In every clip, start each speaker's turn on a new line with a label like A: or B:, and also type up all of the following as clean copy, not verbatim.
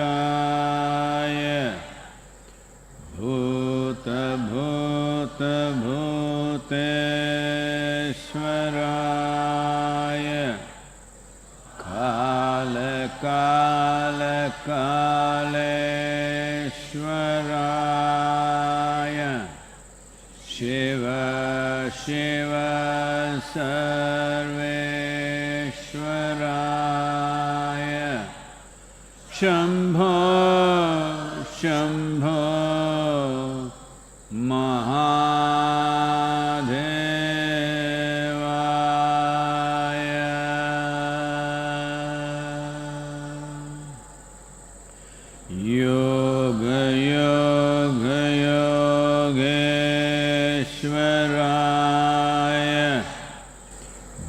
A: योगयोगयोगेश्वराय भूतभूतभूतेश्वराय कालकालकालेश्वराय शिव शिव सर्वेश्वराय शम्भो शम्भो महादेवाय योगयोगयोगेश्वराय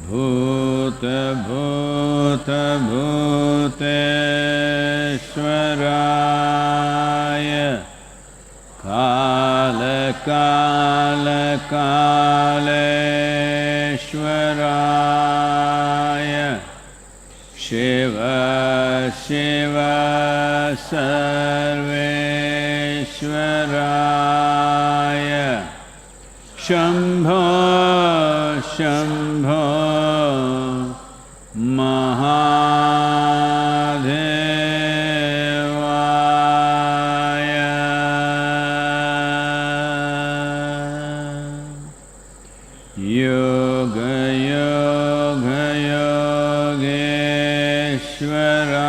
A: भूतभूतभूतेश्वराय कालकालकालेश्वराय शिव शिव सर्वेश्वराय शम्भो शम्भो महादेवाय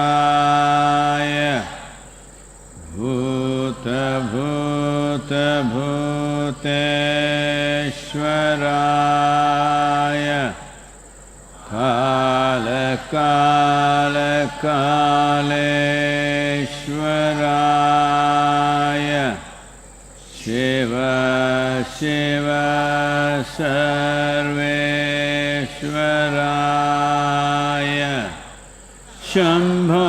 A: योगयोगयोगेश्वराय भूतभूतभूतेश्वराय कालकालकालेश्वराय शिव शिव सर्वेश्वराय शम्भो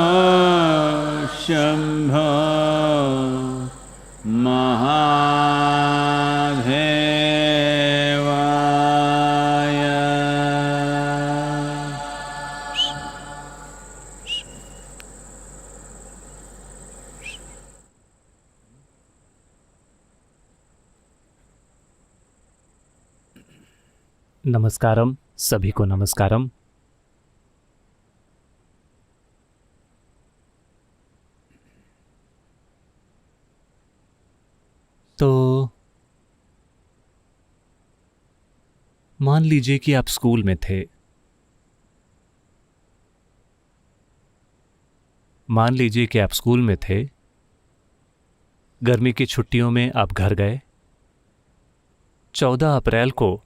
A: शम्भो महादेवाय
B: नमस्कारम, सभी को नमस्कारम। तो मान लीजिए कि आप स्कूल में थे। मान लीजिए कि आप स्कूल में थे। गर्मी की छुट्टियों में आप घर गए। 14 अप्रैल को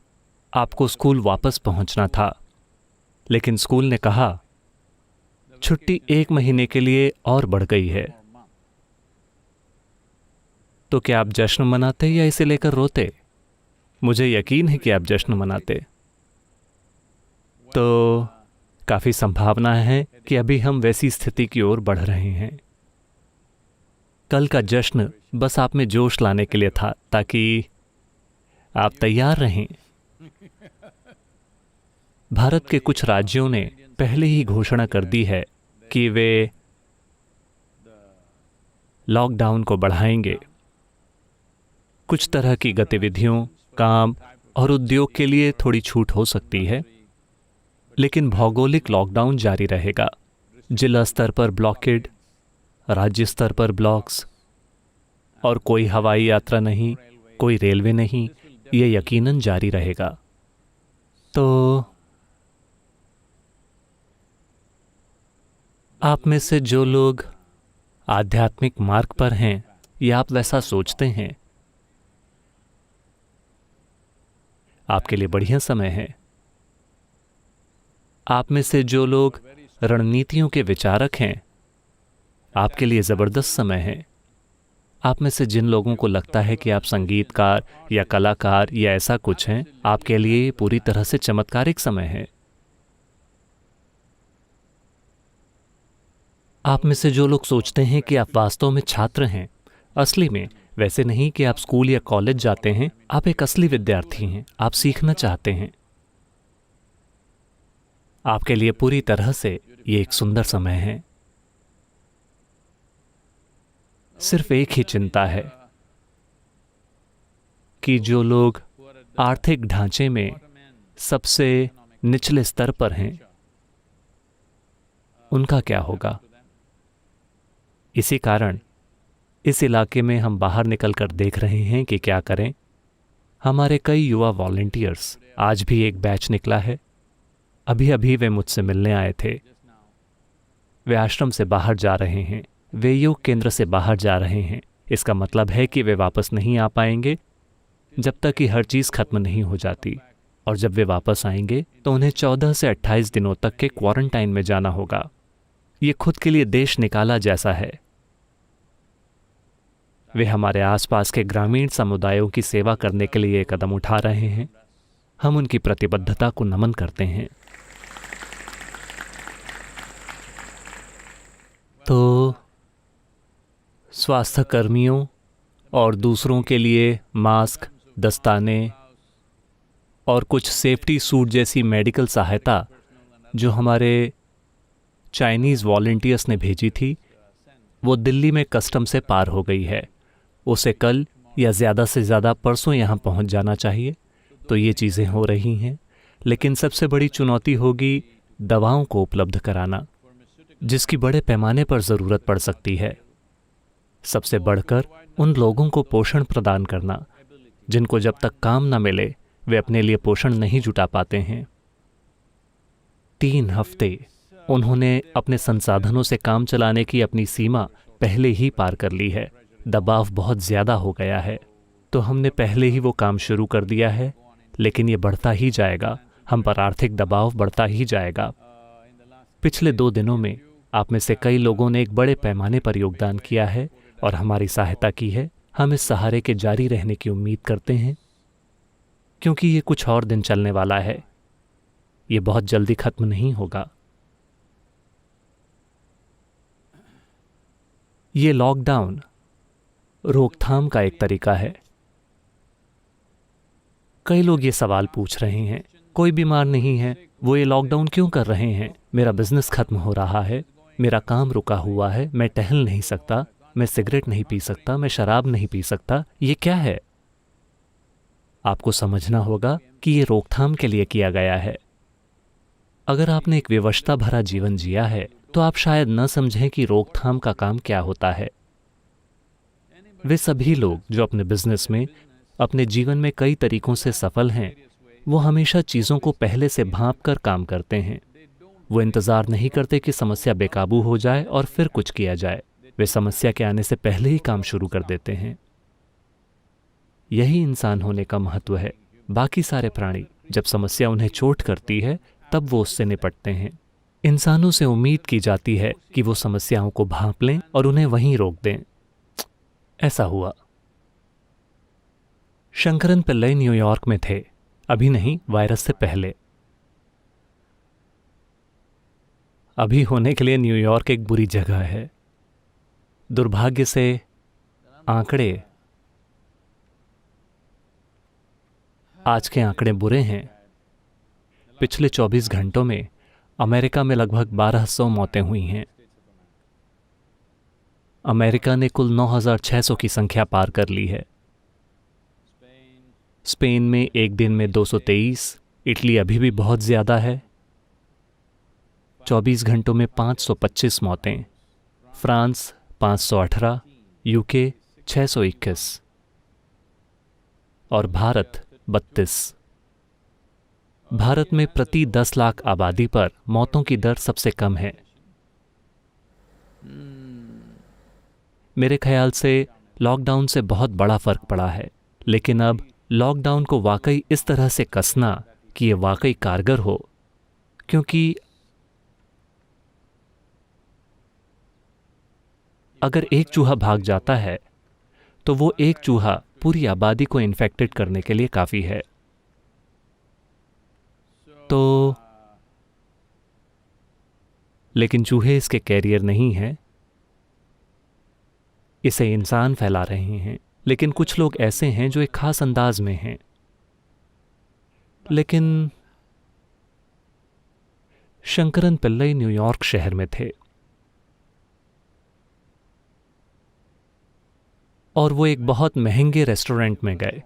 B: आपको स्कूल वापस पहुंचना था, लेकिन स्कूल ने कहा छुट्टी 1 महीने के लिए और बढ़ गई है। तो क्या आप जश्न मनाते या इसे लेकर रोते? मुझे यकीन है कि आप जश्न मनाते। तो काफी संभावना है कि अभी हम वैसी स्थिति की ओर बढ़ रहे हैं। कल का जश्न बस आप में जोश लाने के लिए था, ताकि आप तैयार रहें। भारत के कुछ राज्यों ने पहले ही घोषणा कर दी है कि वे लॉकडाउन को बढ़ाएंगे। कुछ तरह की गतिविधियों, काम और उद्योग के लिए थोड़ी छूट हो सकती है, लेकिन भौगोलिक लॉकडाउन जारी रहेगा। जिला स्तर पर ब्लॉकेड, राज्य स्तर पर ब्लॉक्स, और कोई हवाई यात्रा नहीं, कोई रेलवे नहीं, ये यकीनन जारी रहेगा। तो आप में से जो लोग आध्यात्मिक मार्ग पर हैं या आप वैसा सोचते हैं, आपके लिए बढ़िया समय है। आप में से जो लोग रणनीतियों के विचारक हैं, आपके लिए जबरदस्त समय है। आप में से जिन लोगों को लगता है कि आप संगीतकार या कलाकार या ऐसा कुछ हैं, आपके लिए पूरी तरह से चमत्कारिक समय है। आप में से जो लोग सोचते हैं कि आप वास्तव में छात्र हैं, असली में वैसे नहीं कि आप स्कूल या कॉलेज जाते हैं, आप एक असली विद्यार्थी हैं, आप सीखना चाहते हैं। आपके लिए पूरी तरह से ये एक सुंदर समय है। सिर्फ एक ही चिंता है कि जो लोग आर्थिक ढांचे में सबसे निचले स्तर पर हैं, उनका क्या होगा। इसी कारण इस इलाके में हम बाहर निकलकर देख रहे हैं कि क्या करें। हमारे कई युवा वॉलंटियर्स, आज भी एक बैच निकला है, अभी अभी वे मुझसे मिलने आए थे। वे आश्रम से बाहर जा रहे हैं, वे योग केंद्र से बाहर जा रहे हैं। इसका मतलब है कि वे वापस नहीं आ पाएंगे जब तक कि हर चीज़ खत्म नहीं हो जाती। और जब वे वापस आएंगे तो उन्हें 14 से 28 दिनों तक के क्वारंटाइन में जाना होगा। ये खुद के लिए देश निकाला जैसा है। वे हमारे आसपास के ग्रामीण समुदायों की सेवा करने के लिए कदम उठा रहे हैं। हम उनकी प्रतिबद्धता को नमन करते हैं। तो स्वास्थ्य कर्मियों और दूसरों के लिए मास्क, दस्ताने और कुछ सेफ्टी सूट जैसी मेडिकल सहायता जो हमारे चाइनीज़ वॉलंटियर्स ने भेजी थी, वो दिल्ली में कस्टम से पार हो गई है। उसे कल या ज़्यादा से ज़्यादा परसों यहाँ पहुँच जाना चाहिए। तो ये चीज़ें हो रही हैं, लेकिन सबसे बड़ी चुनौती होगी दवाओं को उपलब्ध कराना, जिसकी बड़े पैमाने पर ज़रूरत पड़ सकती है। सबसे बढ़कर उन लोगों को पोषण प्रदान करना जिनको जब तक काम न मिले वे अपने लिए पोषण नहीं जुटा पाते हैं। 3 हफ्ते उन्होंने अपने संसाधनों से काम चलाने की अपनी सीमा पहले ही पार कर ली है। दबाव बहुत ज़्यादा हो गया है, तो हमने पहले ही वो काम शुरू कर दिया है, लेकिन ये बढ़ता ही जाएगा। हम पर आर्थिक दबाव बढ़ता ही जाएगा। पिछले 2 दिनों में आप में से कई लोगों ने एक बड़े पैमाने पर योगदान किया है और हमारी सहायता की है। हम इस सहारे के जारी रहने की उम्मीद करते हैं, क्योंकि ये कुछ और दिन चलने वाला है। ये बहुत जल्दी खत्म नहीं होगा। ये लॉकडाउन रोकथाम का एक तरीका है। कई लोग ये सवाल पूछ रहे हैं, कोई बीमार नहीं है, वो ये लॉकडाउन क्यों कर रहे हैं? मेरा बिजनेस खत्म हो रहा है, मेरा काम रुका हुआ है, मैं टहल नहीं सकता, मैं सिगरेट नहीं पी सकता, मैं शराब नहीं पी सकता, ये क्या है? आपको समझना होगा कि ये रोकथाम के लिए किया गया है। अगर आपने एक विवशता भरा जीवन जिया है तो आप शायद न समझें कि रोकथाम का काम क्या होता है। वे सभी लोग जो अपने बिजनेस में, अपने जीवन में कई तरीकों से सफल हैं, वो हमेशा चीज़ों को पहले से भांप कर काम करते हैं। वो इंतज़ार नहीं करते कि समस्या बेकाबू हो जाए और फिर कुछ किया जाए। वे समस्या के आने से पहले ही काम शुरू कर देते हैं। यही इंसान होने का महत्व है। बाकी सारे प्राणी जब समस्या उन्हें चोट करती है तब वो उससे निपटते हैं। इंसानों से उम्मीद की जाती है कि वो समस्याओं को भांप लें और उन्हें वहीं रोक दें। ऐसा हुआ। शंकरन पिल्लई न्यूयॉर्क में थे, अभी नहीं, वायरस से पहले। अभी होने के लिए न्यूयॉर्क एक बुरी जगह है। दुर्भाग्य से आंकड़े, आज के आंकड़े बुरे हैं। पिछले 24 घंटों में अमेरिका में लगभग 1200 मौतें हुई हैं। अमेरिका ने कुल 9600 की संख्या पार कर ली है। स्पेन में एक दिन में 223, इटली अभी भी बहुत ज़्यादा है। 24 घंटों में 525 मौतें। फ्रांस 518, यूके 621 और भारत 32। भारत में प्रति 10 लाख आबादी पर मौतों की दर सबसे कम है। मेरे ख्याल से लॉकडाउन से बहुत बड़ा फर्क पड़ा है, लेकिन अब लॉकडाउन को वाकई इस तरह से कसना कि ये वाकई कारगर हो, क्योंकि अगर एक चूहा भाग जाता है तो वो एक चूहा पूरी आबादी को इन्फेक्टेड करने के लिए काफ़ी है। तो लेकिन चूहे इसके कैरियर नहीं हैं, इसे इंसान फैला रहे हैं। लेकिन कुछ लोग ऐसे हैं जो एक खास अंदाज में हैं। लेकिन शंकरन पिल्लई न्यूयॉर्क शहर में थे और वो एक बहुत महंगे रेस्टोरेंट में गए।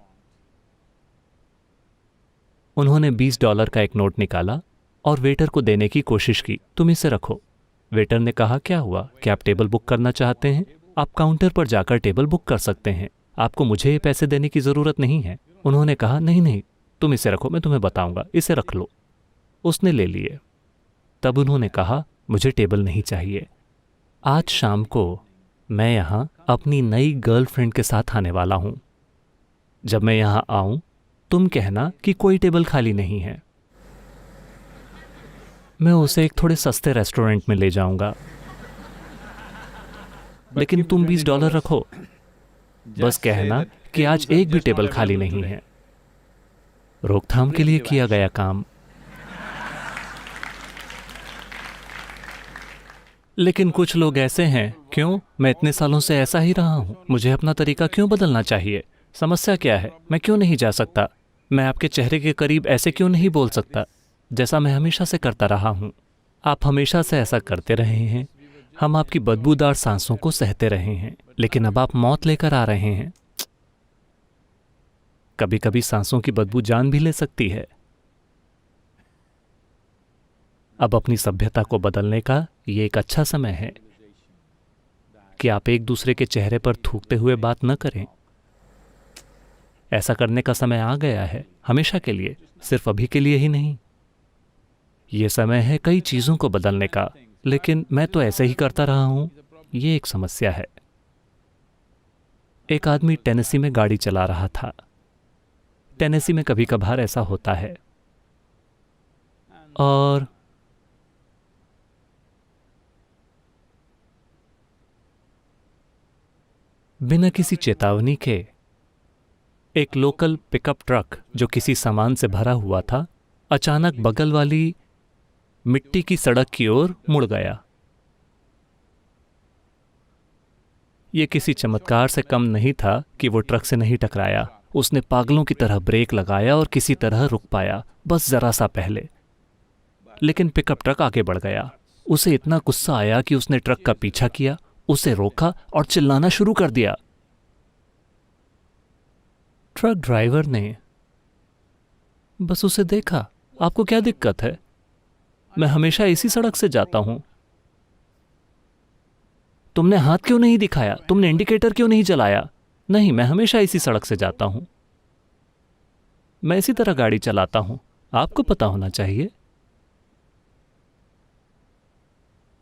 B: उन्होंने $20 का एक नोट निकाला और वेटर को देने की कोशिश की। तुम इसे रखो। वेटर ने कहा, क्या हुआ? क्या आप टेबल बुक करना चाहते हैं? आप काउंटर पर जाकर टेबल बुक कर सकते हैं, आपको मुझे ये पैसे देने की ज़रूरत नहीं है। उन्होंने कहा, नहीं नहीं, तुम इसे रखो, मैं तुम्हें बताऊंगा, इसे रख लो। उसने ले लिए। तब उन्होंने कहा, मुझे टेबल नहीं चाहिए। आज शाम को मैं यहाँ अपनी नई गर्लफ्रेंड के साथ आने वाला हूँ। जब मैं यहाँ आऊँ तुम कहना कि कोई टेबल खाली नहीं है। मैं उसे एक थोड़े सस्ते रेस्टोरेंट में ले जाऊंगा, लेकिन तुम $20 रखो। बस कहना कि आज एक भी टेबल खाली नहीं है। रोकथाम के लिए किया गया काम। लेकिन कुछ लोग ऐसे हैं, क्यों? मैं इतने सालों से ऐसा ही रहा हूं, मुझे अपना तरीका क्यों बदलना चाहिए? समस्या क्या है? मैं क्यों नहीं जा सकता? मैं आपके चेहरे के करीब ऐसे क्यों नहीं बोल सकता जैसा मैं हमेशा से करता रहा हूं? आप हमेशा से ऐसा करते रहे हैं। हम आपकी बदबूदार सांसों को सहते रहे हैं, लेकिन अब आप मौत लेकर आ रहे हैं। कभी कभी सांसों की बदबू जान भी ले सकती है। अब अपनी सभ्यता को बदलने का ये एक अच्छा समय है कि आप एक दूसरे के चेहरे पर थूकते हुए बात न करें। ऐसा करने का समय आ गया है, हमेशा के लिए, सिर्फ अभी के लिए ही नहीं। ये समय है कई चीज़ों को बदलने का, लेकिन मैं तो ऐसे ही करता रहा हूं। ये एक समस्या है। एक आदमी टेनेसी में गाड़ी चला रहा था। टेनेसी में कभी कभार ऐसा होता है, और बिना किसी चेतावनी के एक लोकल पिकअप ट्रक जो किसी सामान से भरा हुआ था, अचानक बगल वाली मिट्टी की सड़क की ओर मुड़ गया। यह किसी चमत्कार से कम नहीं था कि वो ट्रक से नहीं टकराया। उसने पागलों की तरह ब्रेक लगाया और किसी तरह रुक पाया, बस जरा सा पहले। लेकिन पिकअप ट्रक आगे बढ़ गया। उसे इतना गुस्सा आया कि उसने ट्रक का पीछा किया, उसे रोका और चिल्लाना शुरू कर दिया। ट्रक ड्राइवर ने बस उसे देखा। आपको क्या दिक्कत है? मैं हमेशा इसी सड़क से जाता हूं। तुमने हाथ क्यों नहीं दिखाया? तुमने इंडिकेटर क्यों नहीं जलाया? नहीं, मैं हमेशा इसी सड़क से जाता हूं, मैं इसी तरह गाड़ी चलाता हूं, आपको पता होना चाहिए।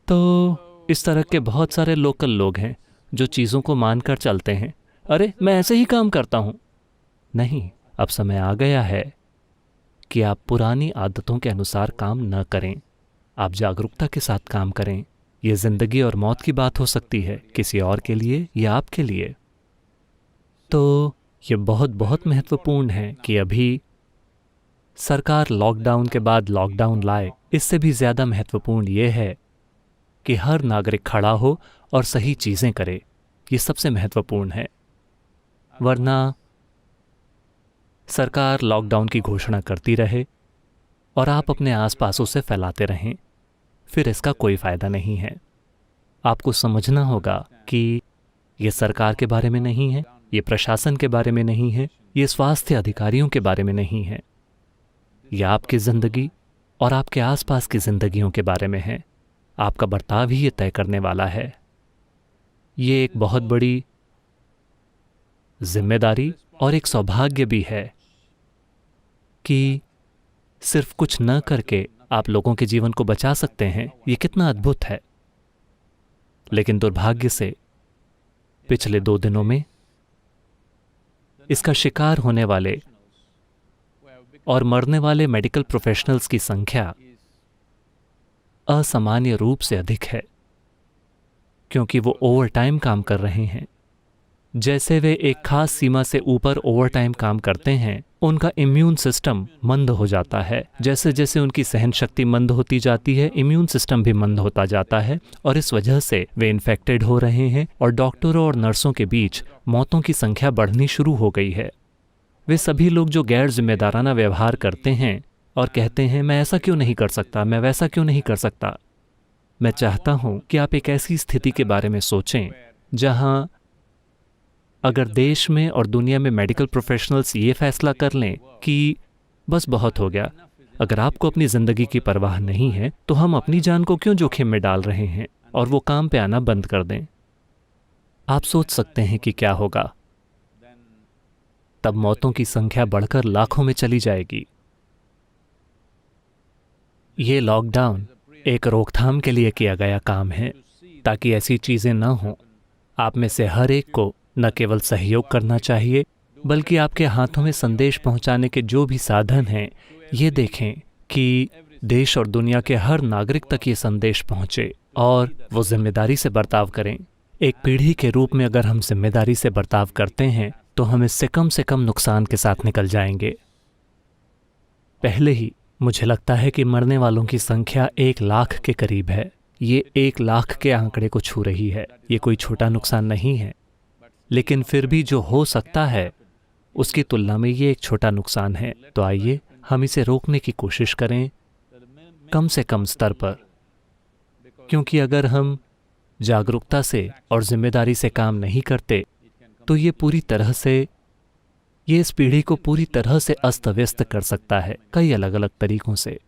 B: तो इस तरह के बहुत सारे लोकल लोग हैं जो चीज़ों को मानकर चलते हैं। अरे, मैं ऐसे ही काम करता हूं। नहीं, अब समय आ गया है कि आप पुरानी आदतों के अनुसार काम न करें। आप जागरूकता के साथ काम करें। ये जिंदगी और मौत की बात हो सकती है, किसी और के लिए या आपके लिए। तो ये बहुत बहुत महत्वपूर्ण है कि अभी सरकार लॉकडाउन के बाद लॉकडाउन लाए। इससे भी ज़्यादा महत्वपूर्ण ये है कि हर नागरिक खड़ा हो और सही चीज़ें करे। ये सबसे महत्वपूर्ण है। वरना सरकार लॉकडाउन की घोषणा करती रहे और आप अपने आसपास उसे फैलाते रहें, फिर इसका कोई फ़ायदा नहीं है। आपको समझना होगा कि ये सरकार के बारे में नहीं है, ये प्रशासन के बारे में नहीं है, ये स्वास्थ्य अधिकारियों के बारे में नहीं है। यह आपकी ज़िंदगी और आपके आसपास की ज़िंदगियों के बारे में है। आपका बर्ताव ही ये तय करने वाला है। ये एक बहुत बड़ी जिम्मेदारी और एक सौभाग्य भी है कि सिर्फ कुछ न करके आप लोगों के जीवन को बचा सकते हैं। ये कितना अद्भुत है। लेकिन दुर्भाग्य से पिछले 2 दिनों में इसका शिकार होने वाले और मरने वाले मेडिकल प्रोफेशनल्स की संख्या असामान्य रूप से अधिक है, क्योंकि वो ओवरटाइम काम कर रहे हैं। जैसे वे एक खास सीमा से ऊपर ओवरटाइम काम करते हैं, उनका इम्यून सिस्टम मंद हो जाता है। जैसे जैसे उनकी सहन शक्ति मंद होती जाती है, इम्यून सिस्टम भी मंद होता जाता है, और इस वजह से वे इन्फेक्टेड हो रहे हैं और डॉक्टरों और नर्सों के बीच मौतों की संख्या बढ़नी शुरू हो गई है। वे सभी लोग जो गैर जिम्मेदाराना व्यवहार करते हैं, और कहते हैं मैं ऐसा क्यों नहीं कर सकता, मैं वैसा क्यों नहीं कर सकता। मैं चाहता हूं कि आप एक ऐसी स्थिति के बारे में सोचें जहां अगर देश में और दुनिया में मेडिकल प्रोफेशनल्स ये फैसला कर लें कि बस बहुत हो गया, अगर आपको अपनी ज़िंदगी की परवाह नहीं है तो हम अपनी जान को क्यों जोखिम में डाल रहे हैं, और वो काम पे आना बंद कर दें। आप सोच सकते हैं कि क्या होगा। तब मौतों की संख्या बढ़कर लाखों में चली जाएगी। ये लॉकडाउन एक रोकथाम के लिए किया गया काम है ताकि ऐसी चीज़ें न हों। आप में से हर एक को न केवल सहयोग करना चाहिए, बल्कि आपके हाथों में संदेश पहुंचाने के जो भी साधन हैं, ये देखें कि देश और दुनिया के हर नागरिक तक ये संदेश पहुंचे और वो जिम्मेदारी से बर्ताव करें। एक पीढ़ी के रूप में अगर हम जिम्मेदारी से बर्ताव करते हैं तो हम इससे कम से कम नुकसान के साथ निकल जाएंगे। पहले ही मुझे लगता है कि मरने वालों की संख्या 1 लाख के करीब है। ये 1 लाख के आंकड़े को छू रही है। ये कोई छोटा नुकसान नहीं है, लेकिन फिर भी जो हो सकता है उसकी तुलना में ये एक छोटा नुकसान है। तो आइए हम इसे रोकने की कोशिश करें, कम से कम स्तर पर, क्योंकि अगर हम जागरूकता से और जिम्मेदारी से काम नहीं करते तो ये इस पीढ़ी को पूरी तरह से अस्त व्यस्त कर सकता है, कई अलग अलग तरीकों से।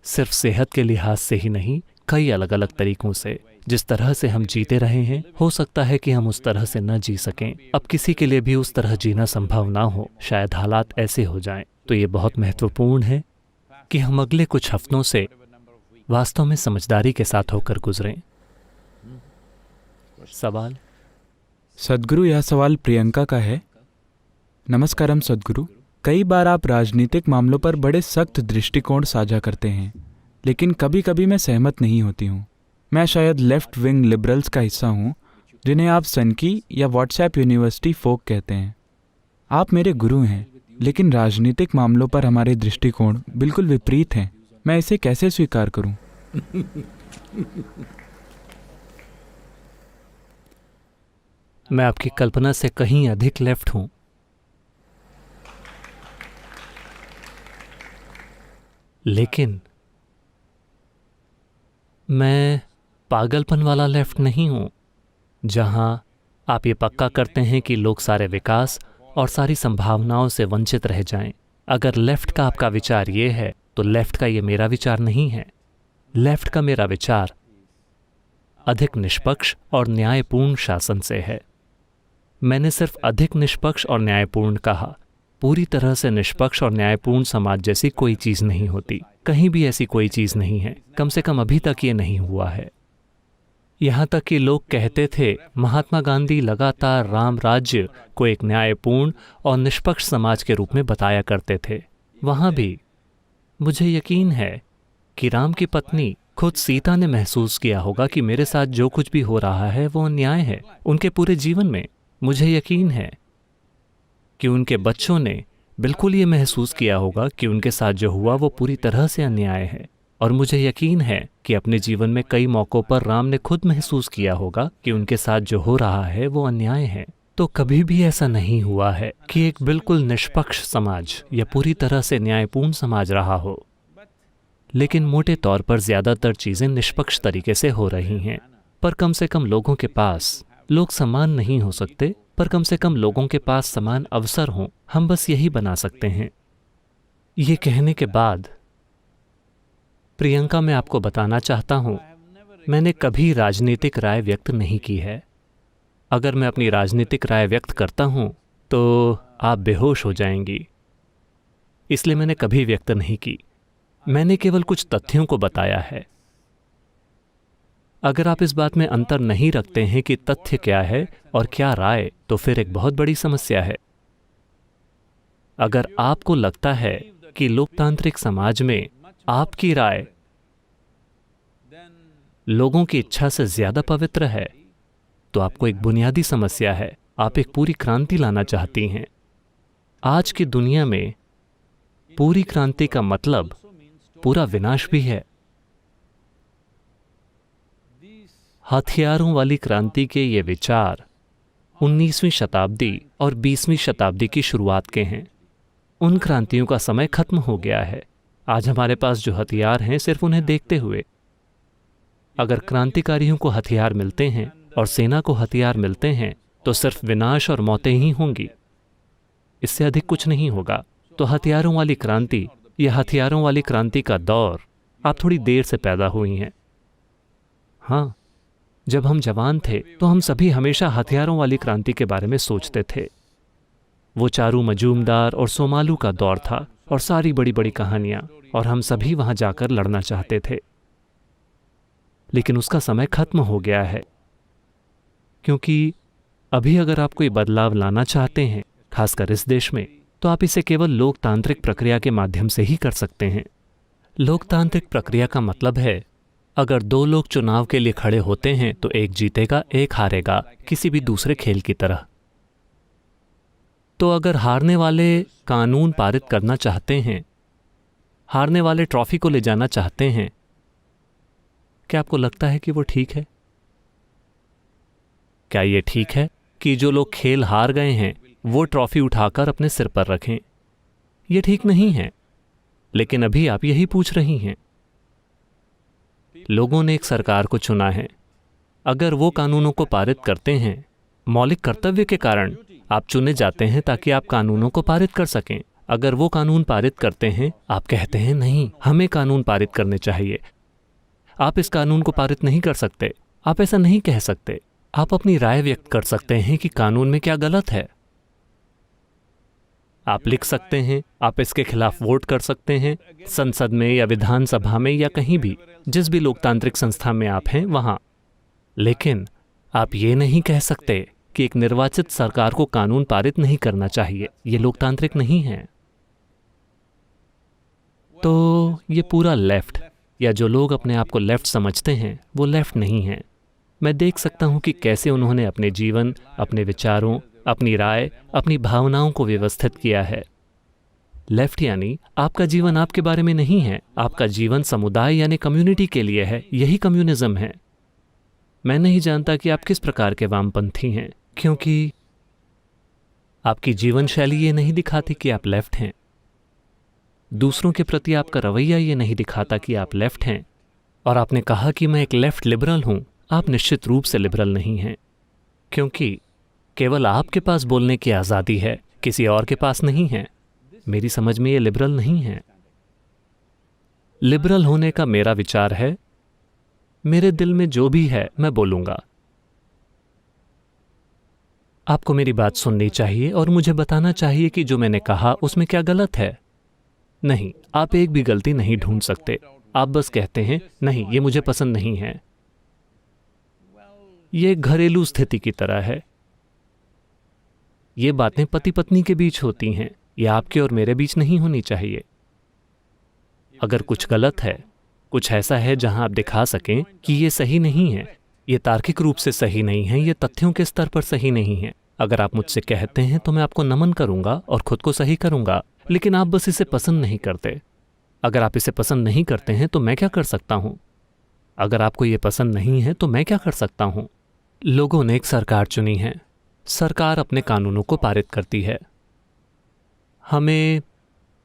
B: सिर्फ सेहत के लिहाज से ही नहीं, कई अलग अलग तरीकों से। जिस तरह से हम जीते रहे हैं, हो सकता है कि हम उस तरह से न जी सकें। अब किसी के लिए भी उस तरह जीना संभव ना हो, शायद हालात ऐसे हो जाएं। तो ये बहुत महत्वपूर्ण है कि हम अगले कुछ हफ्तों से वास्तव में समझदारी के साथ होकर गुजरें। सवाल?
C: सद्गुरु, यह सवाल प्रियंका का है। नमस्कारम सद्गुरु, कई बार आप राजनीतिक मामलों पर बड़े सख्त दृष्टिकोण साझा करते हैं, लेकिन कभी कभी मैं सहमत नहीं होती हूँ। मैं शायद लेफ्ट विंग लिबरल्स का हिस्सा हूँ, जिन्हें आप सनकी या व्हाट्सएप यूनिवर्सिटी फोक कहते हैं। आप मेरे गुरु हैं, लेकिन राजनीतिक मामलों पर हमारे दृष्टिकोण बिल्कुल विपरीत हैं। मैं इसे कैसे स्वीकार करूँ?
B: मैं आपकी कल्पना से कहीं अधिक लेफ्ट हूं, लेकिन मैं पागलपन वाला लेफ्ट नहीं हूं, जहां आप ये पक्का करते हैं कि लोग सारे विकास और सारी संभावनाओं से वंचित रह जाएं। अगर लेफ्ट का आपका विचार ये है तो लेफ्ट का ये मेरा विचार नहीं है। लेफ्ट का मेरा विचार अधिक निष्पक्ष और न्यायपूर्ण शासन से है। मैंने सिर्फ अधिक निष्पक्ष और न्यायपूर्ण कहा। पूरी तरह से निष्पक्ष और न्यायपूर्ण समाज जैसी कोई चीज़ नहीं होती, कहीं भी ऐसी कोई चीज़ नहीं है। कम से कम अभी तक ये नहीं हुआ है। यहाँ तक कि लोग कहते थे, महात्मा गांधी लगातार राम राज्य को एक न्यायपूर्ण और निष्पक्ष समाज के रूप में बताया करते थे। वहाँ भी मुझे यकीन है कि राम की पत्नी खुद सीता ने महसूस किया होगा कि मेरे साथ जो कुछ भी हो रहा है वो अन्याय है। उनके पूरे जीवन में मुझे यकीन है कि उनके बच्चों ने बिल्कुल ये महसूस किया होगा कि उनके साथ जो हुआ वो पूरी तरह से अन्याय है। और मुझे यकीन है कि अपने जीवन में कई मौक़ों पर राम ने खुद महसूस किया होगा कि उनके साथ जो हो रहा है वो अन्याय है। तो कभी भी ऐसा नहीं हुआ है कि एक बिल्कुल निष्पक्ष समाज या पूरी तरह से न्यायपूर्ण समाज रहा हो, लेकिन मोटे तौर पर ज़्यादातर चीज़ें निष्पक्ष तरीके से हो रही हैं। पर कम से कम लोगों के पास, लोग समान नहीं हो सकते, पर कम से कम लोगों के पास समान अवसर हों। हम बस यही बना सकते हैं। ये कहने के बाद प्रियंका, मैं आपको बताना चाहता हूँ, मैंने कभी राजनीतिक राय व्यक्त नहीं की है। अगर मैं अपनी राजनीतिक राय व्यक्त करता हूँ तो आप बेहोश हो जाएंगी, इसलिए मैंने कभी व्यक्त नहीं की। मैंने केवल कुछ तथ्यों को बताया है। अगर आप इस बात में अंतर नहीं रखते हैं कि तथ्य क्या है और क्या राय, तो फिर एक बहुत बड़ी समस्या है। अगर आपको लगता है कि लोकतांत्रिक समाज में आपकी राय लोगों की इच्छा से ज्यादा पवित्र है, तो आपको एक बुनियादी समस्या है। आप एक पूरी क्रांति लाना चाहती हैं। आज की दुनिया में पूरी क्रांति का मतलब पूरा विनाश भी है। हथियारों वाली क्रांति के ये विचार 19वीं शताब्दी और 20वीं शताब्दी की शुरुआत के हैं। उन क्रांतियों का समय खत्म हो गया है। आज हमारे पास जो हथियार हैं, सिर्फ उन्हें देखते हुए, अगर क्रांतिकारियों को हथियार मिलते हैं और सेना को हथियार मिलते हैं तो सिर्फ विनाश और मौतें ही होंगी, इससे अधिक कुछ नहीं होगा। तो हथियारों वाली क्रांति या हथियारों वाली क्रांति का दौर, आप थोड़ी देर से पैदा हुई हैं। हाँ, जब हम जवान थे तो हम सभी हमेशा हथियारों वाली क्रांति के बारे में सोचते थे। वो चारू मजूमदार और सोमालू का दौर था और सारी बड़ी बड़ी कहानियां, और हम सभी वहां जाकर लड़ना चाहते थे। लेकिन उसका समय खत्म हो गया है, क्योंकि अभी अगर आप कोई बदलाव लाना चाहते हैं, खासकर इस देश में, तो आप इसे केवल लोकतांत्रिक प्रक्रिया के माध्यम से ही कर सकते हैं। लोकतांत्रिक प्रक्रिया का मतलब है, अगर दो लोग चुनाव के लिए खड़े होते हैं तो एक जीतेगा, एक हारेगा, किसी भी दूसरे खेल की तरह। तो अगर हारने वाले कानून पारित करना चाहते हैं, हारने वाले ट्रॉफी को ले जाना चाहते हैं, क्या आपको लगता है कि वो ठीक है? क्या ये ठीक है कि जो लोग खेल हार गए हैं वो ट्रॉफी उठाकर अपने सिर पर रखें? ये ठीक नहीं है। लेकिन अभी आप यही पूछ रही हैं। लोगों ने एक सरकार को चुना है। अगर वो कानूनों को पारित करते हैं, मौलिक कर्तव्य के कारण आप चुने जाते हैं ताकि आप कानूनों को पारित कर सकें। अगर वो कानून पारित करते हैं, आप कहते हैं नहीं, हमें कानून पारित करने चाहिए। आप इस कानून को पारित नहीं कर सकते। आप ऐसा नहीं कह सकते। आप अपनी राय व्यक्त कर सकते हैं कि कानून में क्या गलत है। आप लिख सकते हैं, आप इसके खिलाफ वोट कर सकते हैं, संसद में या विधानसभा में या कहीं भी, जिस भी लोकतांत्रिक संस्था में आप हैं वहां। लेकिन आप ये नहीं कह सकते कि एक निर्वाचित सरकार को कानून पारित नहीं करना चाहिए। ये लोकतांत्रिक नहीं है। तो ये पूरा लेफ्ट, या जो लोग अपने आप को लेफ्ट समझते हैं, वो लेफ्ट नहीं है। मैं देख सकता हूं कि कैसे उन्होंने अपने जीवन, अपने विचारों, अपनी राय, अपनी भावनाओं को व्यवस्थित किया है। लेफ्ट यानी आपका जीवन आपके बारे में नहीं है, आपका जीवन समुदाय यानी कम्युनिटी के लिए है। यही कम्युनिज्म है। मैं नहीं जानता कि आप किस प्रकार के वामपंथी हैं, क्योंकि आपकी जीवन शैली ये नहीं दिखाती कि आप लेफ्ट हैं। दूसरों के प्रति आपका रवैया ये नहीं दिखाता कि आप लेफ्ट हैं। और आपने कहा कि मैं एक लेफ्ट लिबरल हूं। आप निश्चित रूप से लिबरल नहीं हैं, क्योंकि केवल आपके पास बोलने की आज़ादी है, किसी और के पास नहीं है। मेरी समझ में ये लिबरल नहीं है। लिबरल होने का मेरा विचार है, मेरे दिल में जो भी है मैं बोलूंगा। आपको मेरी बात सुननी चाहिए और मुझे बताना चाहिए कि जो मैंने कहा उसमें क्या गलत है। नहीं, आप एक भी गलती नहीं ढूंढ सकते। आप बस कहते हैं नहीं, ये मुझे पसंद नहीं है। ये एक घरेलू स्थिति की तरह है। ये बातें पति पत्नी के बीच होती हैं, ये आपके और मेरे बीच नहीं होनी चाहिए। अगर कुछ गलत है, कुछ ऐसा है जहां आप दिखा सकें कि ये सही नहीं है, ये तार्किक रूप से सही नहीं है, ये तथ्यों के स्तर पर सही नहीं है, अगर आप मुझसे कहते हैं तो मैं आपको नमन करूंगा और खुद को सही करूंगा। लेकिन आप बस इसे पसंद नहीं करते। अगर आप इसे पसंद नहीं करते हैं तो मैं क्या कर सकता हूं? अगर आपको ये पसंद नहीं है तो मैं क्या कर सकता हूं? लोगों ने एक सरकार चुनी है। सरकार अपने कानूनों को पारित करती है। हमें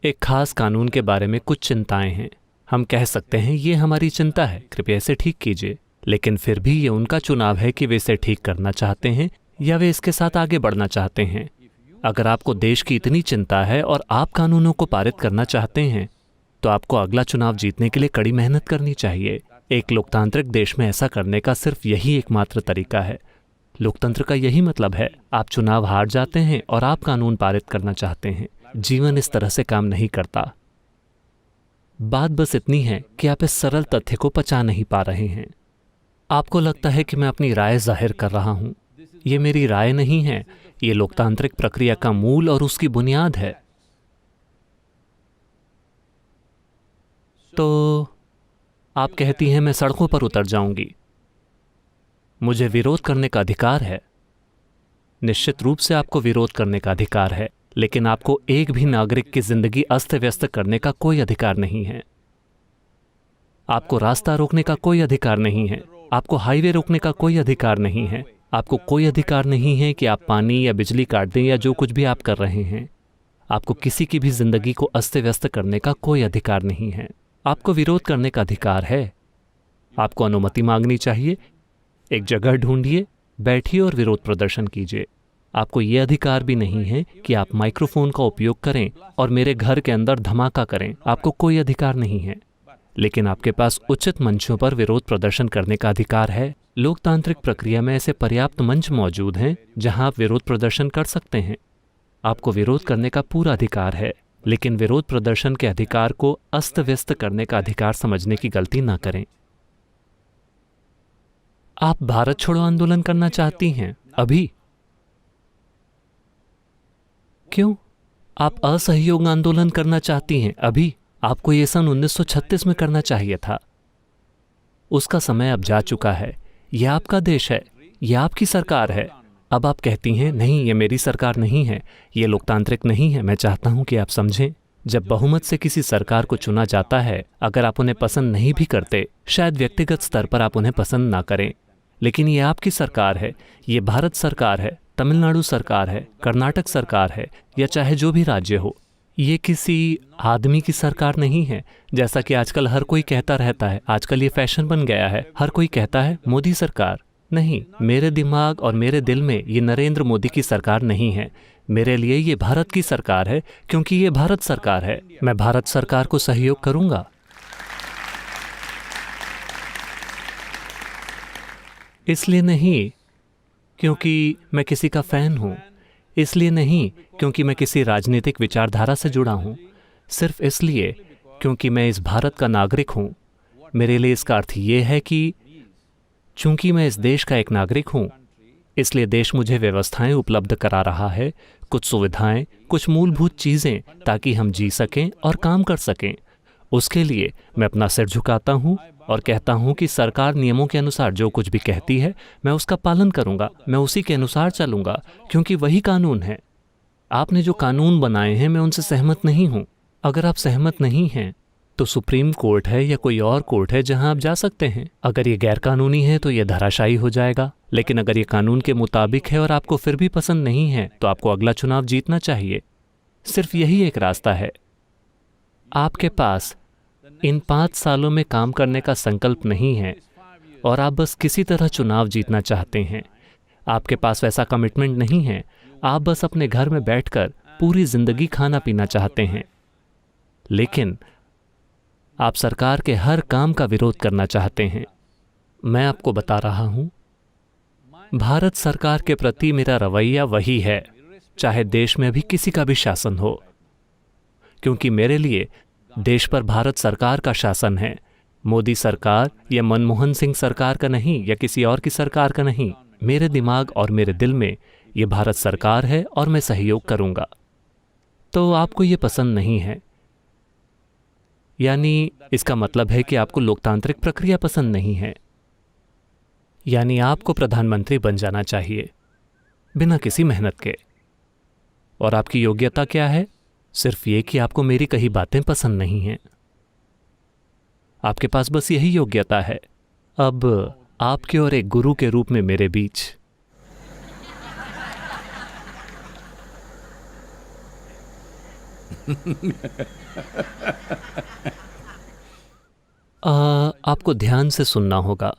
B: एक खास कानून के बारे में कुछ चिंताएं हैं। हम कह सकते हैं ये हमारी चिंता है, कृपया इसे ठीक कीजिए। लेकिन फिर भी ये उनका चुनाव है कि वे इसे ठीक करना चाहते हैं या वे इसके साथ आगे बढ़ना चाहते हैं। अगर आपको देश की इतनी चिंता है और आप कानूनों को पारित करना चाहते हैं, तो आपको अगला चुनाव जीतने के लिए कड़ी मेहनत करनी चाहिए। एक लोकतांत्रिक देश में ऐसा करने का सिर्फ यही एकमात्र तरीका है। लोकतंत्र का यही मतलब है, आप चुनाव हार जाते हैं और आप कानून पारित करना चाहते हैं। जीवन इस तरह से काम नहीं करता। बात बस इतनी है कि आप इस सरल तथ्य को पचा नहीं पा रहे हैं। आपको लगता है कि मैं अपनी राय जाहिर कर रहा हूं। ये मेरी राय नहीं है, ये लोकतांत्रिक प्रक्रिया का मूल और उसकी बुनियाद है। तो आप कहती हैं मैं सड़कों पर उतर जाऊंगी। मुझे विरोध करने का अधिकार है। निश्चित रूप से आपको विरोध करने का अधिकार है, लेकिन आपको एक भी नागरिक की जिंदगी अस्त व्यस्त करने का कोई अधिकार नहीं है। आपको रास्ता रोकने का कोई अधिकार नहीं है। आपको हाईवे रोकने का कोई अधिकार नहीं है। आपको कोई अधिकार नहीं है कि आप पानी या बिजली काट दें या जो कुछ भी आप कर रहे हैं। आपको किसी की भी जिंदगी को अस्त व्यस्त करने का कोई अधिकार नहीं है। आपको विरोध करने का अधिकार है। आपको अनुमति मांगनी चाहिए, एक जगह ढूंढिए, बैठिए और विरोध प्रदर्शन कीजिए। आपको ये अधिकार भी नहीं है कि आप माइक्रोफोन का उपयोग करें और मेरे घर के अंदर धमाका करें। आपको कोई अधिकार नहीं है, लेकिन आपके पास उचित मंचों पर विरोध प्रदर्शन करने का अधिकार है। लोकतांत्रिक प्रक्रिया में ऐसे पर्याप्त मंच मौजूद हैं जहां आप विरोध प्रदर्शन कर सकते हैं। आपको विरोध करने का पूरा अधिकार है, लेकिन विरोध प्रदर्शन के अधिकार को अस्त व्यस्त करने का अधिकार समझने की गलती ना करें। आप भारत छोड़ो आंदोलन करना चाहती हैं अभी? क्यों? आप असहयोग आंदोलन करना चाहती हैं अभी? आपको ये सन 1936 में करना चाहिए था। उसका समय अब जा चुका है। यह आपका देश है, यह आपकी सरकार है। अब आप कहती हैं नहीं, ये मेरी सरकार नहीं है, ये लोकतांत्रिक नहीं है। मैं चाहता हूं कि आप समझें, जब बहुमत से किसी सरकार को चुना जाता है, अगर आप उन्हें पसंद नहीं भी करते, शायद व्यक्तिगत स्तर पर आप उन्हें पसंद ना करें, लेकिन ये आपकी सरकार है। ये भारत सरकार है, तमिलनाडु सरकार है, कर्नाटक सरकार है, या चाहे जो भी राज्य हो। ये किसी आदमी की सरकार नहीं है, जैसा कि आजकल हर कोई कहता रहता है। आजकल ये फैशन बन गया है, हर कोई कहता है मोदी सरकार। नहीं, मेरे दिमाग और मेरे दिल में ये नरेंद्र मोदी की सरकार नहीं है। मेरे लिए ये भारत की सरकार है, क्योंकि ये भारत सरकार है। मैं भारत सरकार को सहयोग करूंगा। इसलिए नहीं क्योंकि मैं किसी का फैन हूं, इसलिए नहीं क्योंकि मैं किसी राजनीतिक विचारधारा से जुड़ा हूं, सिर्फ इसलिए क्योंकि मैं इस भारत का नागरिक हूं। मेरे लिए इसका अर्थ ये है कि चूंकि मैं इस देश का एक नागरिक हूं, इसलिए देश मुझे व्यवस्थाएं उपलब्ध करा रहा है, कुछ सुविधाएं, कुछ मूलभूत चीजें, ताकि हम जी सकें और काम कर सकें। उसके लिए मैं अपना सिर झुकाता हूं और कहता हूं कि सरकार नियमों के अनुसार जो कुछ भी कहती है, मैं उसका पालन करूंगा, मैं उसी के अनुसार चलूंगा, क्योंकि वही कानून है। आपने जो कानून बनाए हैं, मैं उनसे सहमत नहीं हूं। अगर आप सहमत नहीं हैं, तो सुप्रीम कोर्ट है या कोई और कोर्ट है जहां आप जा सकते हैं। अगर ये गैर कानूनी है तो ये धराशायी हो जाएगा, लेकिन अगर ये कानून के मुताबिक है और आपको फिर भी पसंद नहीं है, तो आपको अगला चुनाव जीतना चाहिए। सिर्फ यही एक रास्ता है। आपके पास इन 5 सालों में काम करने का संकल्प नहीं है और आप बस किसी तरह चुनाव जीतना चाहते हैं। आपके पास वैसा कमिटमेंट नहीं है। आप बस अपने घर में बैठकर पूरी जिंदगी खाना पीना चाहते हैं, लेकिन आप सरकार के हर काम का विरोध करना चाहते हैं। मैं आपको बता रहा हूं, भारत सरकार के प्रति मेरा रवैया वही है, चाहे देश में भी किसी का भी शासन हो, क्योंकि मेरे लिए देश पर भारत सरकार का शासन है। मोदी सरकार या मनमोहन सिंह सरकार का नहीं, या किसी और की सरकार का नहीं। मेरे दिमाग और मेरे दिल में ये भारत सरकार है और मैं सहयोग करूंगा। तो आपको ये पसंद नहीं है, यानी इसका मतलब है कि आपको लोकतांत्रिक प्रक्रिया पसंद नहीं है, यानी आपको प्रधानमंत्री बन जाना चाहिए बिना किसी मेहनत के। और आपकी योग्यता क्या है? सिर्फ ये कि आपको मेरी कही बातें पसंद नहीं हैं। आपके पास बस यही योग्यता है। अब आपके और एक गुरु के रूप में मेरे बीच आपको ध्यान से सुनना होगा।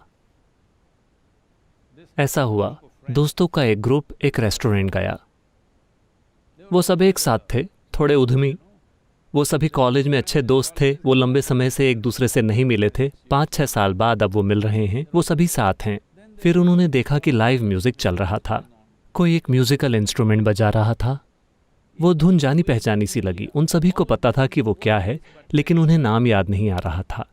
B: ऐसा हुआ, दोस्तों का एक ग्रुप एक रेस्टोरेंट गया। वो सब एक साथ थे, थोड़े उद्यमी। वो सभी कॉलेज में अच्छे दोस्त थे। वो लंबे समय से एक दूसरे से नहीं मिले थे। 5-6 साल बाद अब वो मिल रहे हैं। वो सभी साथ हैं। फिर उन्होंने देखा कि लाइव म्यूजिक चल रहा था। कोई एक म्यूजिकल इंस्ट्रूमेंट बजा रहा था। वो धुन जानी पहचानी सी लगी। उन सभी को पता था कि वो क्या है, लेकिन उन्हें नाम याद नहीं आ रहा था।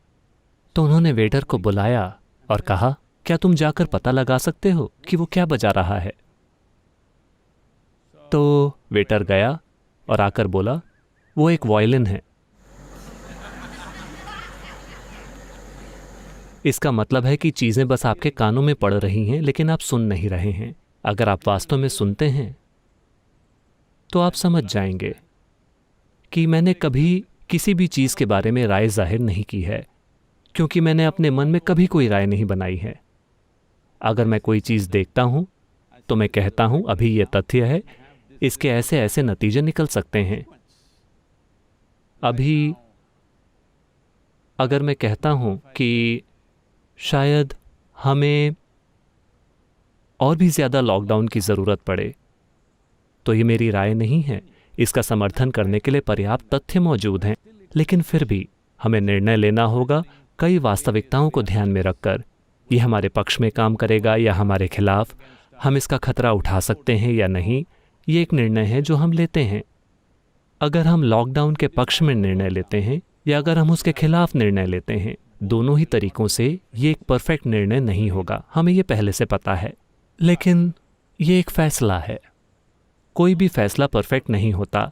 B: तो उन्होंने वेटर को बुलाया और कहा, क्या तुम जाकर पता लगा सकते हो कि वो क्या बजा रहा है? तो वेटर गया और आकर बोला, वो एक वायलिन है। इसका मतलब है कि चीजें बस आपके कानों में पड़ रही हैं, लेकिन आप सुन नहीं रहे हैं। अगर आप वास्तव में सुनते हैं तो आप समझ जाएंगे कि मैंने कभी किसी भी चीज के बारे में राय जाहिर नहीं की है, क्योंकि मैंने अपने मन में कभी कोई राय नहीं बनाई है। अगर मैं कोई चीज देखता हूं तो मैं कहता हूं अभी यह तथ्य है, इसके ऐसे ऐसे नतीजे निकल सकते हैं। अभी अगर मैं कहता हूँ कि शायद हमें और भी ज़्यादा लॉकडाउन की ज़रूरत पड़े, तो ये मेरी राय नहीं है। इसका समर्थन करने के लिए पर्याप्त तथ्य मौजूद हैं, लेकिन फिर भी हमें निर्णय लेना होगा कई वास्तविकताओं को ध्यान में रखकर। यह हमारे पक्ष में काम करेगा या हमारे खिलाफ, हम इसका खतरा उठा सकते हैं या नहीं, ये एक निर्णय है जो हम लेते हैं। अगर हम लॉकडाउन के पक्ष में निर्णय लेते हैं या अगर हम उसके खिलाफ निर्णय लेते हैं, दोनों ही तरीकों से ये एक परफेक्ट निर्णय नहीं होगा, हमें ये पहले से पता है। लेकिन ये एक फैसला है। कोई भी फैसला परफेक्ट नहीं होता,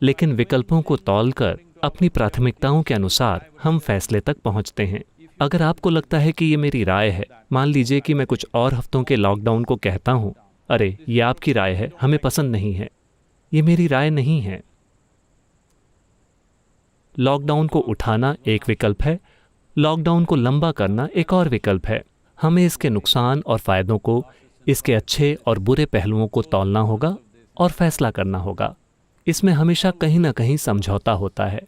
B: लेकिन विकल्पों को तौलकर अपनी प्राथमिकताओं के अनुसार हम फैसले तक पहुंचते हैं। अगर आपको लगता है कि ये मेरी राय है, मान लीजिए कि मैं कुछ और हफ्तों के लॉकडाउन को कहता हूं, अरे ये आपकी राय है, हमें पसंद नहीं है, ये मेरी राय नहीं है। लॉकडाउन को उठाना एक विकल्प है, लॉकडाउन को लंबा करना एक और विकल्प है। हमें इसके नुकसान और फायदों को, इसके अच्छे और बुरे पहलुओं को तौलना होगा और फैसला करना होगा। इसमें हमेशा कहीं ना कहीं समझौता होता है।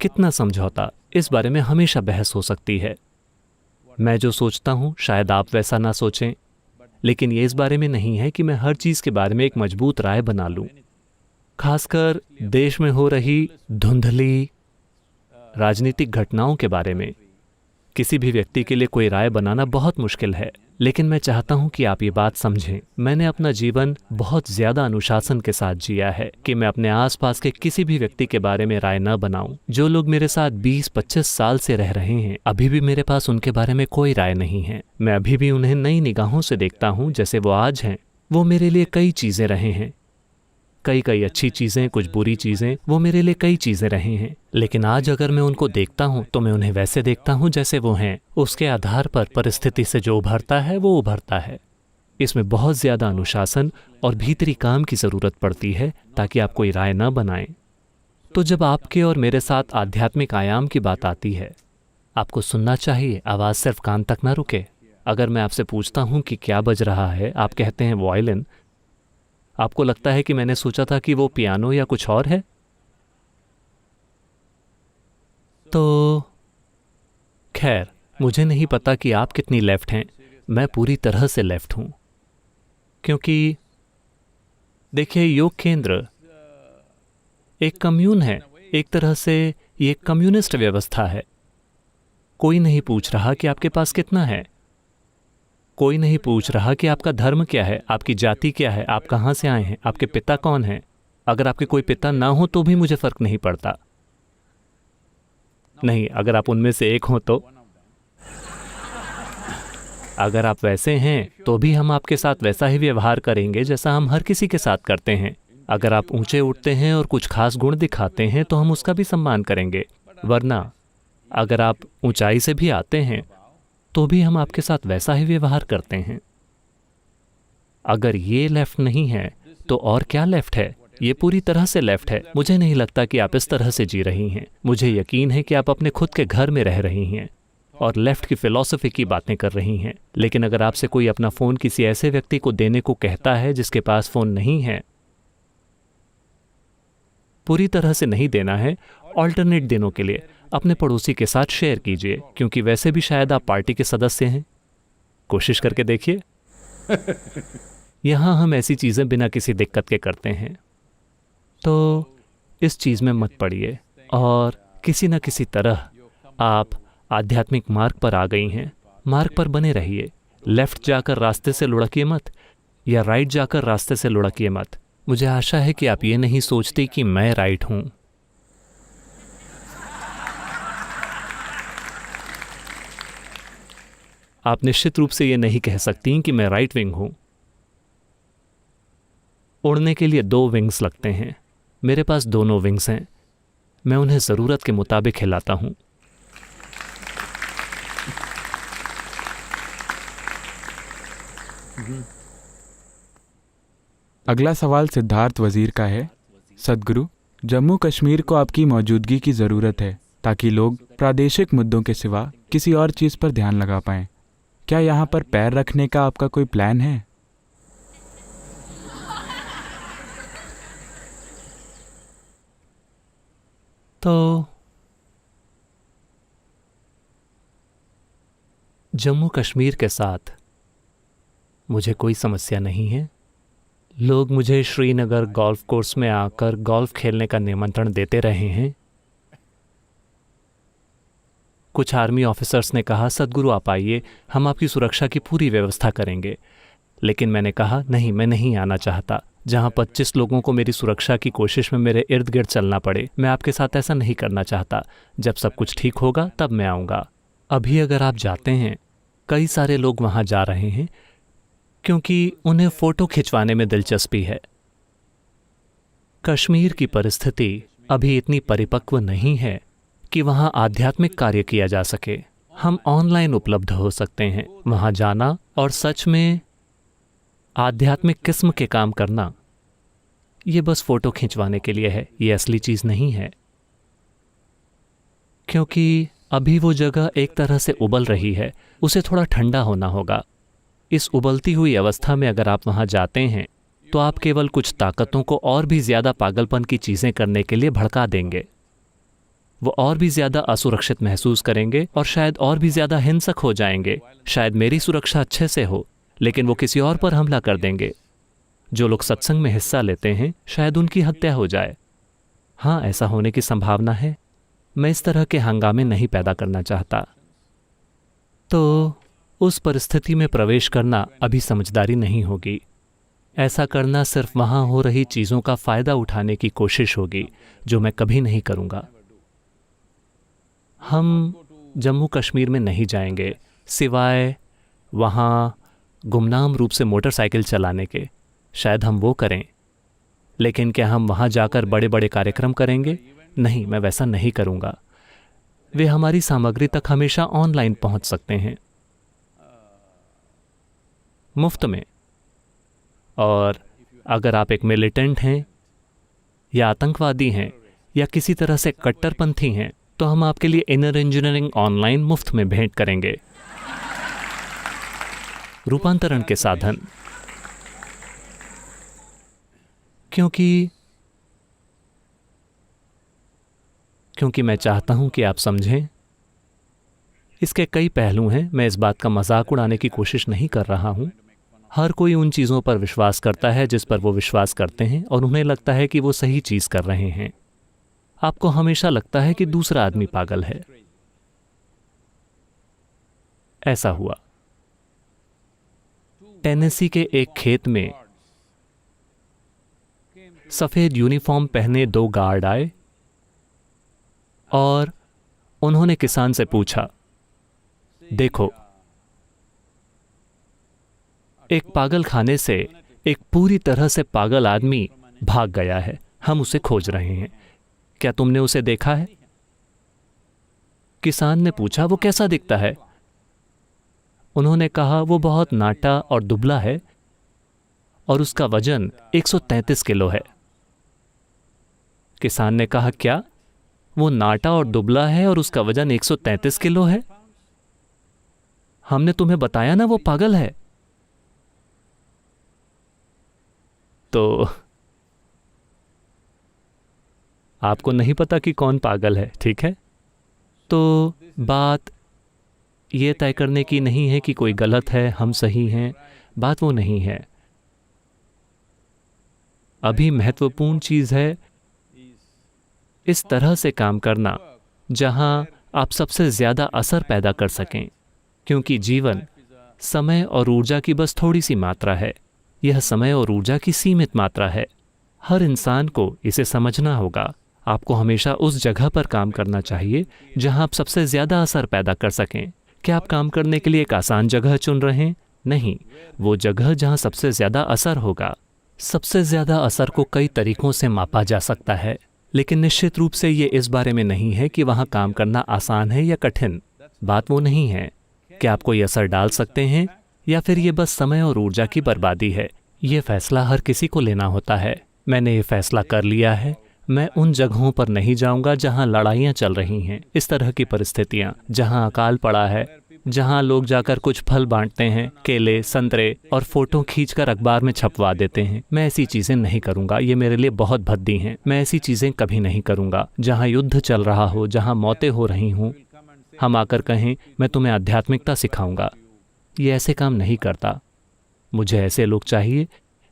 B: कितना समझौता, इस बारे में हमेशा बहस हो सकती है। मैं जो सोचता हूँ शायद आप वैसा ना सोचें, लेकिन ये इस बारे में नहीं है कि मैं हर चीज़ के बारे में एक मजबूत राय बना लूँ। खासकर देश में हो रही धुंधली राजनीतिक घटनाओं के बारे में किसी भी व्यक्ति के लिए कोई राय बनाना बहुत मुश्किल है। लेकिन मैं चाहता हूं कि आप ये बात समझें, मैंने अपना जीवन बहुत ज़्यादा अनुशासन के साथ जिया है कि मैं अपने आसपास के किसी भी व्यक्ति के बारे में राय न बनाऊं। जो लोग मेरे साथ 20-25 साल से रह रहे हैं, अभी भी मेरे पास उनके बारे में कोई राय नहीं है। मैं अभी भी उन्हें नई निगाहों से देखता हूँ जैसे वो आज हैं। वो मेरे लिए कई चीज़ें रहे हैं, कई अच्छी चीज़ें, कुछ बुरी चीज़ें, वो मेरे लिए कई चीज़ें रहे हैं। लेकिन आज अगर मैं उनको देखता हूँ तो मैं उन्हें वैसे देखता हूँ जैसे वो हैं। उसके आधार पर परिस्थिति से जो उभरता है वो उभरता है। इसमें बहुत ज़्यादा अनुशासन और भीतरी काम की ज़रूरत पड़ती है ताकि आप कोई राय न बनाएं। तो जब आपके और मेरे साथ आध्यात्मिक आयाम की बात आती है, आपको सुनना चाहिए, आवाज़ सिर्फ कान तक ना रुके। अगर मैं आपसे पूछता हूँ कि क्या बज रहा है, आप कहते हैं वायलिन, आपको लगता है कि मैंने सोचा था कि वो पियानो या कुछ और है? तो खैर, मुझे नहीं पता कि आप कितनी लेफ्ट हैं। मैं पूरी तरह से लेफ्ट हूं, क्योंकि देखिए, योग केंद्र एक कम्यून है। एक तरह से ये एक कम्युनिस्ट व्यवस्था है। कोई नहीं पूछ रहा कि आपके पास कितना है, कोई नहीं पूछ रहा कि आपका धर्म क्या है, आपकी जाति क्या है, आप कहाँ से आए हैं, आपके पिता कौन हैं। अगर आपके कोई पिता ना हो तो भी मुझे फर्क नहीं पड़ता। नहीं, अगर आप उनमें से एक हो तो, अगर आप वैसे हैं तो भी हम आपके साथ वैसा ही व्यवहार करेंगे जैसा हम हर किसी के साथ करते हैं। अगर आप ऊंचे उठते हैं और कुछ खास गुण दिखाते हैं तो हम उसका भी सम्मान करेंगे, वरना अगर आप ऊंचाई से भी आते हैं तो भी हम आपके साथ वैसा ही व्यवहार करते हैं। अगर ये लेफ्ट नहीं है तो और क्या लेफ्ट है? ये पूरी तरह से लेफ्ट है। मुझे नहीं लगता कि आप इस तरह से जी रही हैं। मुझे यकीन है कि आप अपने खुद के घर में रह रही हैं और लेफ्ट की फिलॉसफी की बातें कर रही हैं। लेकिन अगर आपसे कोई अपना फ़ोन किसी ऐसे व्यक्ति को देने को कहता है जिसके पास फ़ोन नहीं है, पूरी तरह से नहीं देना है, ऑल्टरनेट दिनों के लिए अपने पड़ोसी के साथ शेयर कीजिए, क्योंकि वैसे भी शायद आप पार्टी के सदस्य हैं। कोशिश करके देखिए। यहाँ हम ऐसी चीज़ें बिना किसी दिक्कत के करते हैं, तो इस चीज़ में मत पड़िए और किसी न किसी तरह आप आध्यात्मिक मार्ग पर आ गई हैं। मार्ग पर बने रहिए। लेफ्ट जाकर रास्ते से लुढ़किए मत या राइट जाकर रास्ते से लुढ़किए मत। मुझे आशा है कि आप ये नहीं सोचते कि मैं राइट हूँ। आप निश्चित रूप से ये नहीं कह सकती कि मैं राइट विंग हूँ। उड़ने के लिए 2 विंग्स लगते हैं। मेरे पास दोनों विंग्स हैं। मैं उन्हें ज़रूरत के मुताबिक हिलाता हूँ।
C: अगला सवाल सिद्धार्थ वजीर का है। सद्गुरु, जम्मू कश्मीर को आपकी मौजूदगी की ज़रूरत है ताकि लोग प्रादेशिक मुद्दों के सिवा किसी और चीज़ पर ध्यान लगा पाएं। क्या यहाँ पर पैर रखने का आपका कोई प्लान है?
B: तो तो जम्मू कश्मीर के साथ मुझे कोई समस्या नहीं है। लोग मुझे श्रीनगर गोल्फ कोर्स में आकर गोल्फ खेलने का निमंत्रण देते रहे हैं। कुछ आर्मी ऑफिसर्स ने कहा, सद्गुरु आप आइए, हम आपकी सुरक्षा की पूरी व्यवस्था करेंगे। लेकिन मैंने कहा नहीं, मैं नहीं आना चाहता। जहां 25 लोगों को मेरी सुरक्षा की कोशिश में मेरे इर्द गिर्द चलना पड़े, मैं आपके साथ ऐसा नहीं करना चाहता। जब सब कुछ ठीक होगा तब मैं आऊँगा। अभी अगर आप जाते हैं, कई सारे लोग वहाँ जा रहे हैं क्योंकि उन्हें फ़ोटो खिंचवाने में दिलचस्पी है। कश्मीर की परिस्थिति अभी इतनी परिपक्व नहीं है कि वहाँ आध्यात्मिक कार्य किया जा सके। हम ऑनलाइन उपलब्ध हो सकते हैं। वहाँ जाना और सच में आध्यात्मिक किस्म के काम करना, ये बस फ़ोटो खिंचवाने के लिए है, ये असली चीज़ नहीं है। क्योंकि अभी वो जगह एक तरह से उबल रही है, उसे थोड़ा ठंडा होना होगा। इस उबलती हुई अवस्था में अगर आप वहाँ जाते हैं तो आप केवल कुछ ताकतों को और भी ज़्यादा पागलपन की चीज़ें करने के लिए भड़का देंगे। वो और भी ज़्यादा असुरक्षित महसूस करेंगे और शायद और भी ज़्यादा हिंसक हो जाएंगे। शायद मेरी सुरक्षा अच्छे से हो, लेकिन वो किसी और पर हमला कर देंगे। जो लोग सत्संग में हिस्सा लेते हैं, शायद उनकी हत्या हो जाए। हाँ, ऐसा होने की संभावना है। मैं इस तरह के हंगामे नहीं पैदा करना चाहता। तो उस परिस्थिति में प्रवेश करना अभी समझदारी नहीं होगी। ऐसा करना सिर्फ वहाँ हो रही चीज़ों का फ़ायदा उठाने की कोशिश होगी, जो मैं कभी नहीं करूँगा। हम जम्मू कश्मीर में नहीं जाएंगे सिवाय वहाँ गुमनाम रूप से मोटरसाइकिल चलाने के। शायद हम वो करें, लेकिन क्या हम वहाँ जाकर बड़े बड़े कार्यक्रम करेंगे? नहीं, मैं वैसा नहीं करूँगा। वे हमारी सामग्री तक हमेशा ऑनलाइन पहुँच सकते हैं, मुफ्त में। और अगर आप एक मिलिटेंट हैं या आतंकवादी हैं या किसी तरह से कट्टरपंथी हैं, तो हम आपके लिए इनर इंजीनियरिंग ऑनलाइन मुफ्त में भेंट करेंगे। रूपांतरण के साधन। क्योंकि मैं चाहता हूं कि आप समझें। इसके कई पहलू हैं। मैं इस बात का मजाक उड़ाने की कोशिश नहीं कर रहा हूं। हर कोई उन चीज़ों पर विश्वास करता है जिस पर वो विश्वास करते हैं, और उन्हें लगता है कि वो सही चीज़ कर रहे हैं। आपको हमेशा लगता है कि दूसरा आदमी पागल है। ऐसा हुआ। टेनेसी के एक खेत में सफ़ेद यूनिफॉर्म पहने 2 गार्ड आए और उन्होंने किसान से पूछा, देखो, एक पागल खाने से एक पूरी तरह से पागल आदमी भाग गया है। हम उसे खोज रहे हैं। क्या तुमने उसे देखा है? किसान ने पूछा, वो कैसा दिखता है? उन्होंने कहा, वो बहुत नाटा और दुबला है और उसका वजन 133 किलो है। किसान ने कहा, क्या वो नाटा और दुबला है और उसका वजन 133 किलो है? हमने तुम्हें बताया ना वो पागल है। तो आपको नहीं पता कि कौन पागल है, ठीक है? तो बात यह तय करने की नहीं है कि कोई गलत है, हम सही हैं। बात वो नहीं है। अभी महत्वपूर्ण चीज़ है इस तरह से काम करना जहां आप सबसे ज़्यादा असर पैदा कर सकें, क्योंकि जीवन समय और ऊर्जा की बस थोड़ी सी मात्रा है। यह समय और ऊर्जा की सीमित मात्रा है। हर इंसान को इसे समझना होगा। आपको हमेशा उस जगह पर काम करना चाहिए जहां आप सबसे ज़्यादा असर पैदा कर सकें। क्या आप काम करने के लिए एक आसान जगह चुन रहे हैं? नहीं, वो जगह जहां सबसे ज़्यादा असर होगा। सबसे ज़्यादा असर को कई तरीकों से मापा जा सकता है, लेकिन निश्चित रूप से ये इस बारे में नहीं है कि वहाँ काम करना आसान है या कठिन। बात वो नहीं है। क्या आप कोई असर डाल सकते हैं या फिर ये बस समय और ऊर्जा की बर्बादी है? ये फैसला हर किसी को लेना होता है। मैंने ये फैसला कर लिया है। मैं उन जगहों पर नहीं जाऊंगा जहां लड़ाइयां चल रही हैं, इस तरह की परिस्थितियां जहां अकाल पड़ा है जहां लोग जाकर कुछ फल बांटते हैं, केले, संतरे, और फोटो खींचकर अखबार में छपवा देते हैं। मैं ऐसी चीजें नहीं करूंगा, ये मेरे लिए बहुत भद्दी हैं। मैं ऐसी चीजें कभी नहीं करूंगा। जहां युद्ध चल रहा हो, जहां मौतें हो रही हों, हम आकर कहें मैं तुम्हें आध्यात्मिकता सिखाऊंगा, ये ऐसे काम नहीं करता। मुझे ऐसे लोग चाहिए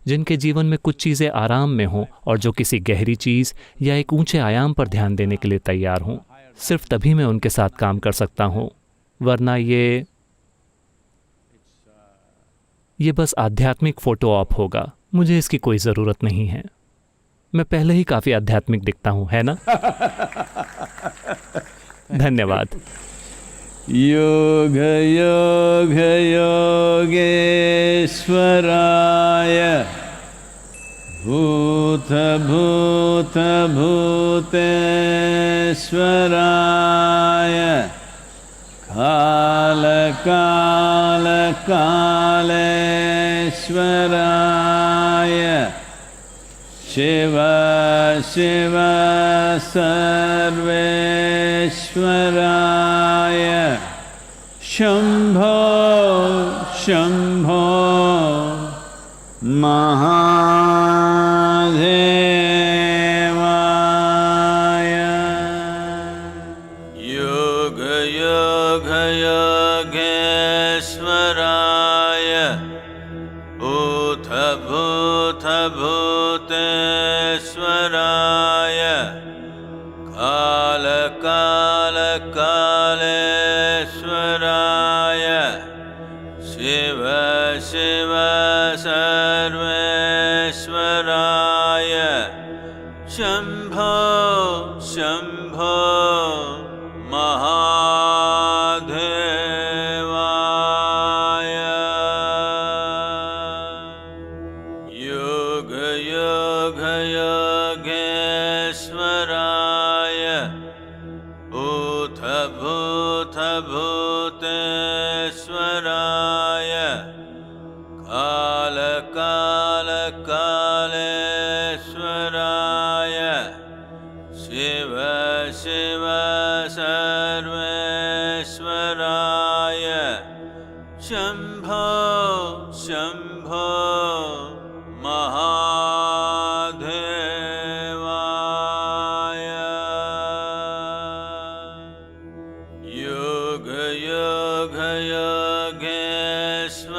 B: जिनके जीवन में कुछ चीज़ें आराम में हों और जो किसी गहरी चीज़ या एक ऊंचे आयाम पर ध्यान देने के लिए तैयार हों। सिर्फ तभी मैं उनके साथ काम कर सकता हूँ, वरना ये बस आध्यात्मिक फोटो ऑप होगा। मुझे इसकी कोई ज़रूरत नहीं है। मैं पहले ही काफ़ी आध्यात्मिक दिखता हूँ, है ना? धन्यवाद।
A: योग योग योगेश्वराय भूत भूत भूतेश्वराय काल काल कालेश्वराय शिव शिव सर्वेश्वराय शंभो शंभो महादेवाय योग योग योगेश्वराय भूत भूत भूतेश्वराय काल काल कालेश्वराय शिव शिव सर्वेश्वराय शंभो शंभो महादेवाय योग योग योगेश्वराय भूत भूत भूतेश्वराय काल काल कालेश्वराय शिव शिव सर्वेश्वराय शंभो शंभो महादेवाय योग योग योगेश्वराय